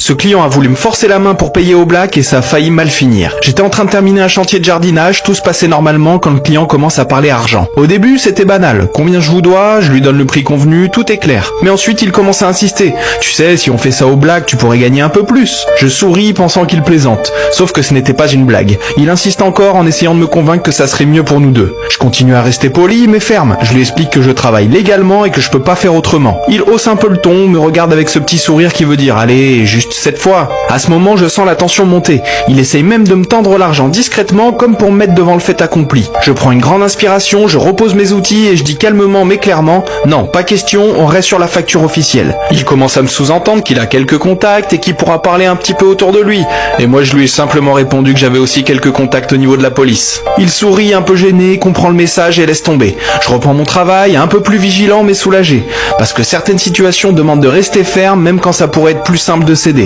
Ce client a voulu me forcer la main pour payer au black et ça a failli mal finir. J'étais en train de terminer un chantier de jardinage, tout se passait normalement quand le client commence à parler argent. Au début, c'était banal. Combien je vous dois, je lui donne le prix convenu, tout est clair. Mais ensuite, il commence à insister. Tu sais, si on fait ça au black, tu pourrais gagner un peu plus. Je souris pensant qu'il plaisante. Sauf que ce n'était pas une blague. Il insiste encore en essayant de me convaincre que ça serait mieux pour nous deux. Je continue à rester poli mais ferme. Je lui explique que je travaille légalement et que je peux pas faire autrement. Il hausse un peu le ton, me regarde avec ce petit sourire qui veut dire allez, juste cette fois. À ce moment, je sens la tension monter. Il essaye même de me tendre l'argent discrètement comme pour me mettre devant le fait accompli. Je prends une grande inspiration, je repose mes outils et je dis calmement mais clairement non, pas question, on reste sur la facture officielle. Il commence à me sous-entendre qu'il a quelques contacts et qu'il pourra parler un petit peu autour de lui. Et moi je lui ai simplement répondu que j'avais aussi quelques contacts au niveau de la police. Il sourit un peu gêné, comprend le message et laisse tomber. Je reprends mon travail, un peu plus vigilant mais soulagé. Parce que certaines situations demandent de rester ferme même quand ça pourrait être plus simple de céder.